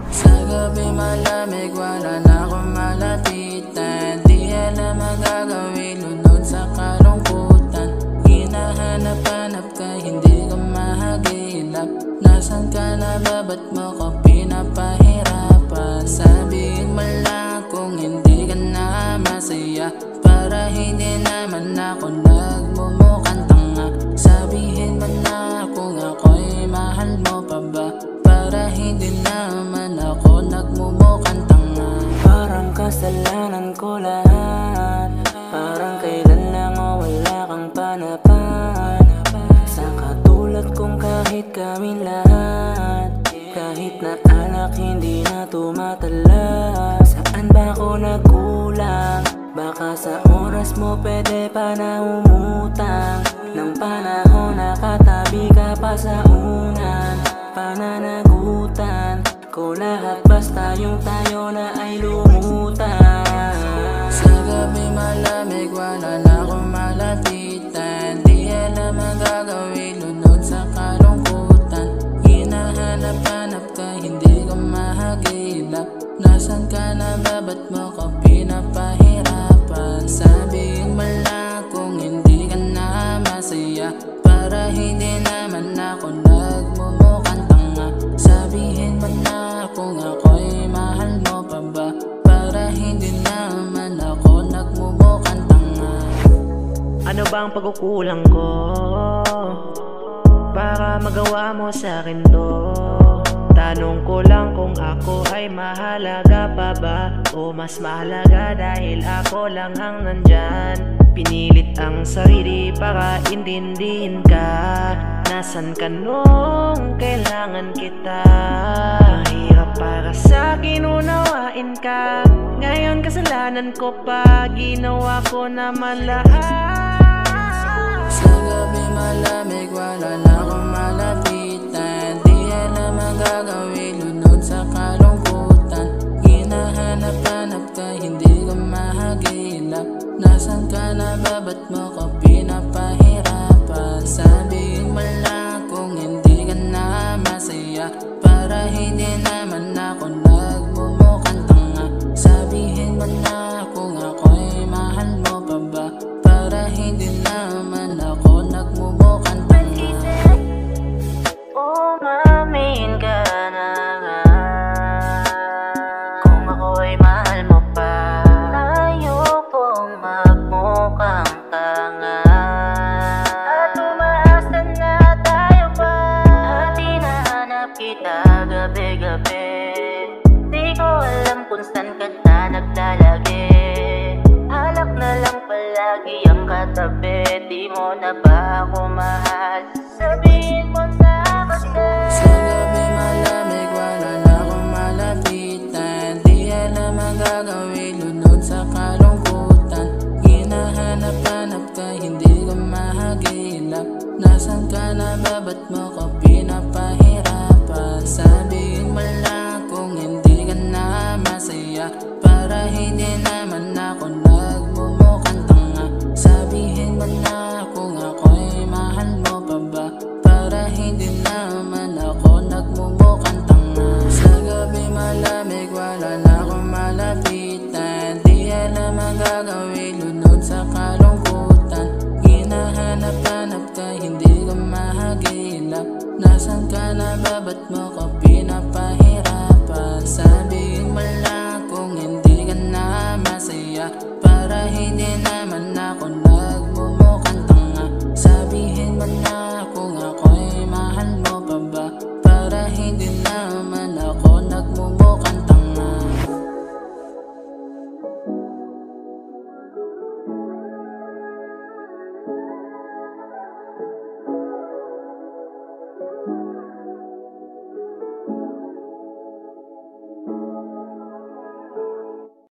Sa gabi malamig, wala na akong malapitan. Di alam ang gagawin, lunod sa kalungkutan. Hinahanap-hanap ka, hindi ka mahagilap. Nasaan ka na ba, ba't mo ko pinapahirapan? Sabihin mo lang kung hindi ka na masaya, para hindi naman ako nagmumukhang tanga. Sabihin mo na kung ako'y mahal mo pa ba, para hindi naman ako nagmumukhang tanga. Parang kasalanan ko lahat, parang kailan lang o wala kang panapan. Sa katulad kong kahit kami lahat, kahit na alak hindi na tumatala. Saan ba ako nagkulang? Baka sa oras mo pwede pa na umutang. Nang panahon nakatabi ka pa sa unan, pananagutan ko lahat, basta yung tayo na ay lumutan. Sa gabi malamig, wala na akong malapitan. Di alam ang gagawin, lunod sa kalungkutan. Hinahanap-hanap ka, hindi ka mahagilap. Nasaan ka na ba, ba't mo ko pinapahirapan? Sabihin mo lang kung hindi ka na masaya, para hindi naman ako nagmumukhang tanga. Sabihin mo na kung ako'y mahal mo pa ba, para hindi naman ako nagmumukhang tanga. Ano bang pagkukulang ko para magawa mo sa akin to? Tanong ko lang kung ako ay mahalaga pa ba, o mas mahalaga dahil ako lang ang nandyan. Pinilit ang sarili para intindihin ka. Nasaan ka nung kailangan kita? Mahirap para sa akin unawain ka. Ngayon kasalanan ko pa, ginawa ko naman lahat. Sa gabi malamig, wala na akong malapitan. Di alam ang gagawin, lunod sa kalungkutan. Hinahanap-hanap ka, hindi ka mahagilap. Nasaan ka na ba, ba't mo ko pinapahirapan? Sabihin mo lang kung hindi ka na masaya, para hindi naman ako nagmumukhang tanga. Sabihin mo na kung ako'y mahal mo pa ba, para hindi naman ako nagmumukhang tanga. Umamin ka na nga kung ako'y mahal mo pa. Ayokong magmukhang tanga, at umaasa na tayo pa. At hinahanap kita gabi-gabi, di ko alam kung saan ka na naglalagi. Halak na lang palagi ang katabi, di mo na ba ako mahal? Sabihin mo na kasi. Sa gabi malamig, wala na akong malapitan. Di alam ang gagawin, lunod sa kalungkutan. Hinahanap-hanap ka, hindi ka mahagilap. Nasaan ka na ba, ba't mo ko pinapahirapan? Sabihin mo lang kung hindi ka na masaya, para hindi naman ako nagmumukhang tanga. Sabihin mo na kung ako'y mahal mo pa ba, para hindi naman ako nagmumukhang tanga. Sa gabi malamig, wala na akong malapitan. Di alam ang gagawin, lunod sa kalungkutan. Hinahanap-hanap ka, hindi ka mahagilap. Nasaan ka na ba, ba't mo ko pinapahirapan? Sabihin mo lang kung hindi ka na masaya, para hindi naman ako nagmumukhang tanga. Sabihin mo na kung ako'y mahal mo pa ba, para hindi naman ako nagmumukhang tanga.